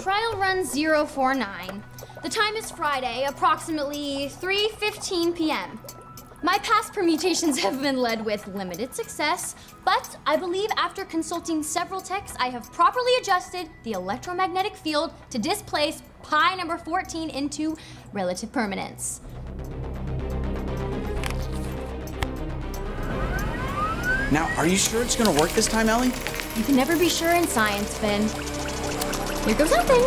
Trial run 049. The time is Friday, approximately 3:15 p.m. My past permutations have been led with limited success, but I believe after consulting several techs, I have properly adjusted the electromagnetic field to displace pi number 14 into relative permanence. Now, are you sure it's gonna work this time, Ellie? You can never be sure in science, Finn. Here goes nothing.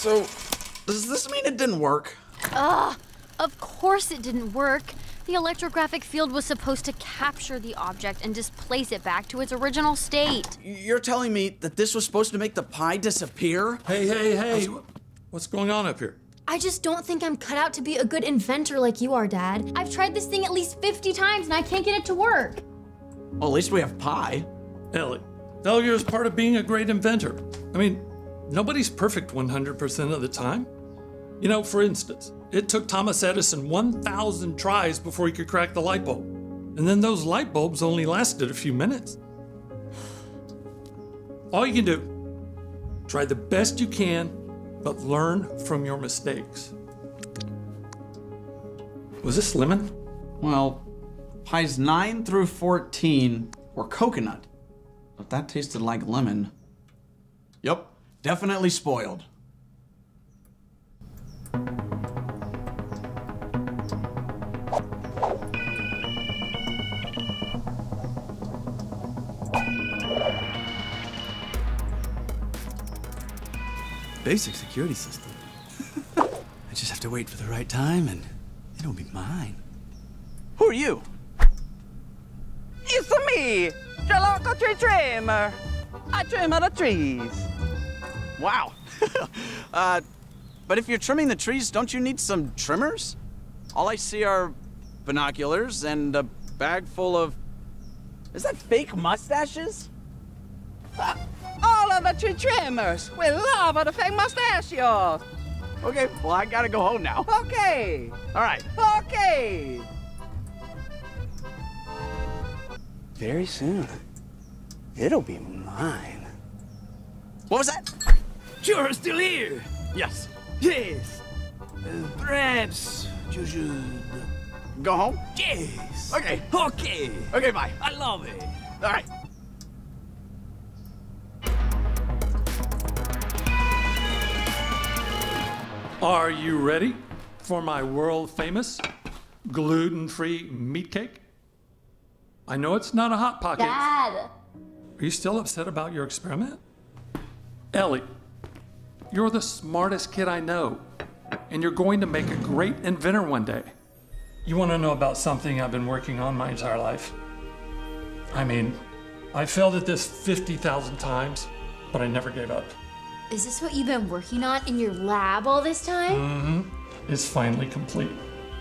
So, does this mean it didn't work? Of course it didn't work. The electrographic field was supposed to capture the object and displace it back to its original state. You're telling me that this was supposed to make the pie disappear? Hey. What's going on up here? I just don't think I'm cut out to be a good inventor like you are, Dad. I've tried this thing at least 50 times and I can't get it to work. Well, at least we have pie. Ellie, failure is part of being a great inventor. I mean, nobody's perfect 100% of the time. You know, for instance, it took Thomas Edison 1,000 tries before he could crack the light bulb. And then those light bulbs only lasted a few minutes. All you can do, try the best you can, but learn from your mistakes. Was this lemon? Well, pies 9 through 14 were coconut, but that tasted like lemon. Yep, definitely spoiled. Basic security system. I just have to wait for the right time and it'll be mine. Who are you? It's me, the local tree trimmer. I trim the trees. Wow. But if you're trimming the trees, don't you need some trimmers? All I see are binoculars and a bag full of... Is that fake mustaches? All of the tree trimmers will love the fake mustachios. Okay, well, I gotta go home now. Okay. All right. Okay. Very soon, it'll be mine. What was that? You're still here. Yes. Yes. Perhaps you should. Go home? Yes. Okay. Okay. Okay, bye. I love it. All right. Are you ready for my world-famous gluten-free meat cake? I know it's not a Hot Pocket. Dad! Are you still upset about your experiment? Ellie, you're the smartest kid I know, and you're going to make a great inventor one day. You want to know about something I've been working on my entire life? I mean, I failed at this 50,000 times, but I never gave up. Is this what you've been working on in your lab all this time? Mm-hmm. It's finally complete.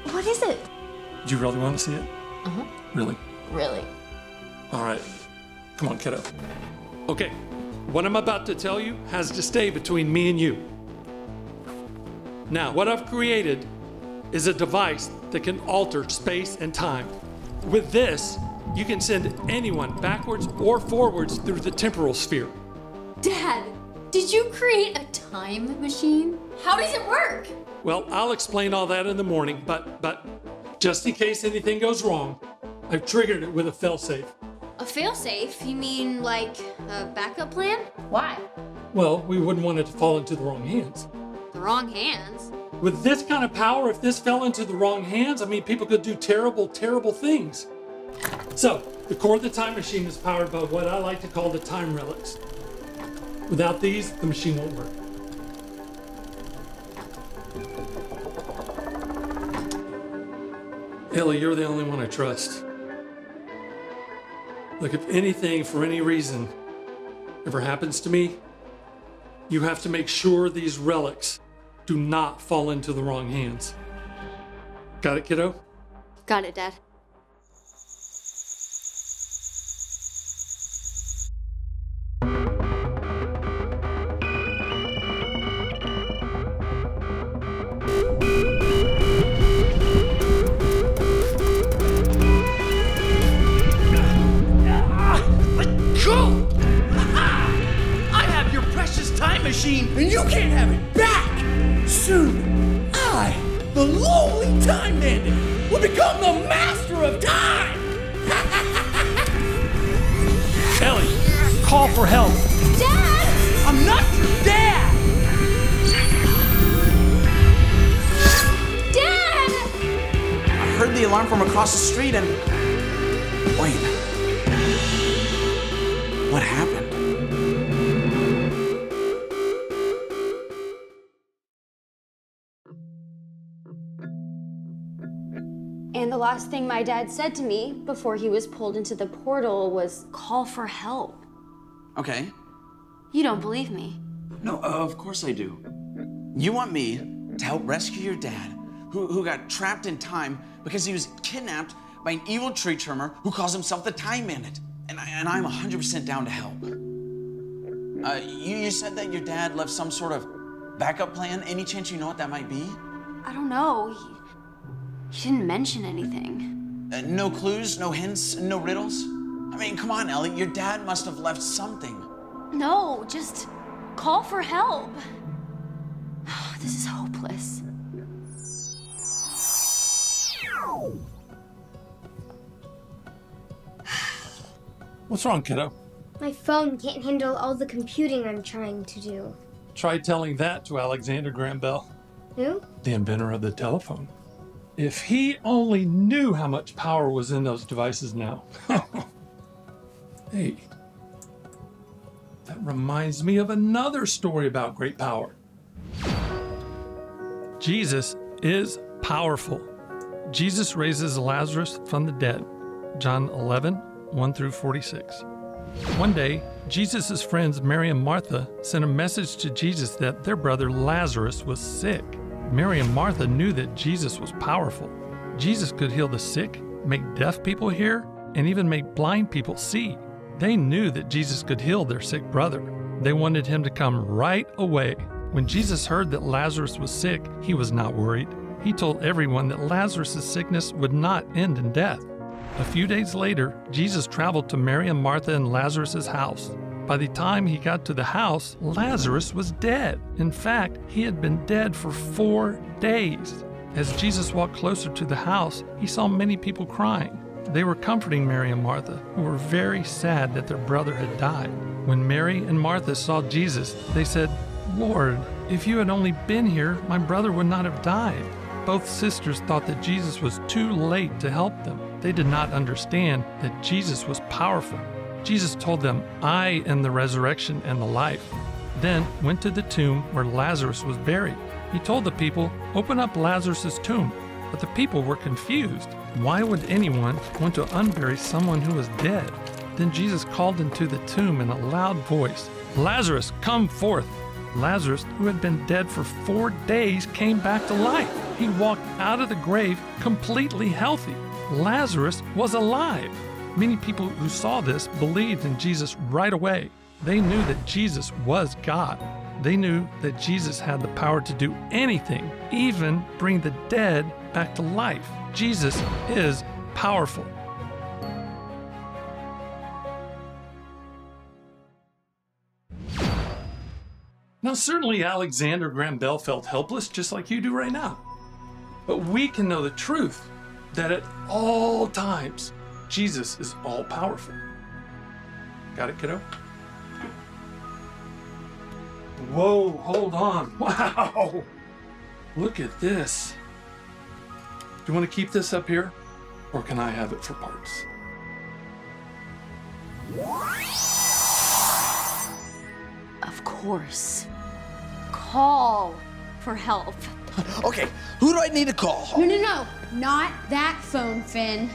What is it? Do you really want to see it? Uh-huh. Really? Really? All right. Come on, kiddo. Okay, what I'm about to tell you has to stay between me and you. Now, what I've created is a device that can alter space and time. With this, you can send anyone backwards or forwards through the temporal sphere. Dad, did you create a time machine? How does it work? Well, I'll explain all that in the morning, but just in case anything goes wrong, I've triggered it with a failsafe. A failsafe? You mean like a backup plan? Why? Well, we wouldn't want it to fall into the wrong hands. The wrong hands? With this kind of power, if this fell into the wrong hands, I mean, people could do terrible, terrible things. So, the core of the time machine is powered by what I like to call the time relics. Without these, the machine won't work. Ellie, you're the only one I trust. Look, if anything, for any reason, ever happens to me, You have to make sure these relics do not fall into the wrong hands. Got it, kiddo? Got it, Dad. Machine, and you can't have it back! Soon, I, the lowly Time Bandit, will become the master of time! Ellie, call for help! Dad! I'm not your dad! Dad! I heard the alarm from across the street and... Wait. What happened? And the last thing my dad said to me before he was pulled into the portal was, call for help. Okay. You don't believe me. No, of course I do. You want me to help rescue your dad, who got trapped in time because he was kidnapped by an evil tree trimmer who calls himself the Time Bandit. And I'm 100% down to help. You said that your dad left some sort of backup plan. Any chance you know what that might be? I don't know. He didn't mention anything. No clues, no hints, no riddles? I mean, come on, Ellie. Your dad must have left something. No, just call for help. This is hopeless. What's wrong, kiddo? My phone can't handle all the computing I'm trying to do. Try telling that to Alexander Graham Bell, Who? the inventor of the telephone. If he only knew how much power was in those devices now. Hey, that reminds me of another story about great power. Jesus is powerful. Jesus raises Lazarus from the dead. John 11, 1 through 46. One day, Jesus' friends Mary and Martha sent a message to Jesus that their brother Lazarus was sick. Mary and Martha knew that Jesus was powerful. Jesus could heal the sick, make deaf people hear, and even make blind people see. They knew that Jesus could heal their sick brother. They wanted him to come right away. When Jesus heard that Lazarus was sick, he was not worried. He told everyone that Lazarus' sickness would not end in death. A few days later, Jesus traveled to Mary and Martha and Lazarus' house. By the time he got to the house, Lazarus was dead. In fact, he had been dead for 4 days. As Jesus walked closer to the house, he saw many people crying. They were comforting Mary and Martha, who were very sad that their brother had died. When Mary and Martha saw Jesus, they said, "Lord, if you had only been here, my brother would not have died." Both sisters thought that Jesus was too late to help them. They did not understand that Jesus was powerful. Jesus told them, "I am the resurrection and the life." Then went to the tomb where Lazarus was buried. He told the people, "Open up Lazarus' tomb." But the people were confused. Why would anyone want to unbury someone who was dead? Then Jesus called into the tomb in a loud voice, "Lazarus, come forth." Lazarus, who had been dead for 4 days, came back to life. He walked out of the grave completely healthy. Lazarus was alive. Many people who saw this believed in Jesus right away. They knew that Jesus was God. They knew that Jesus had the power to do anything, even bring the dead back to life. Jesus is powerful. Now, certainly Alexander Graham Bell felt helpless just like you do right now. But we can know the truth that at all times, Jesus is all-powerful. Got it, kiddo? Whoa, hold on. Wow! Look at this. Do you want to keep this up here? Or can I have it for parts? Of course. Call for help. Okay, who do I need to call? No. Not that phone, Finn.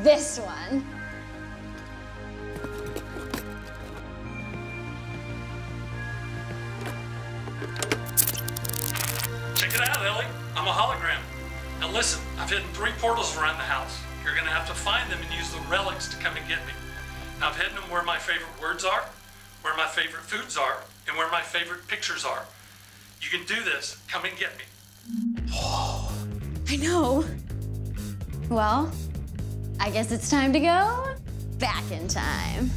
This one. Listen, I've hidden 3 portals around the house. You're gonna have to find them and use the relics to come and get me. Now, I've hidden them where my favorite words are, where my favorite foods are, and where my favorite pictures are. You can do this. Come and get me. I know. Well, I guess it's time to go back in time.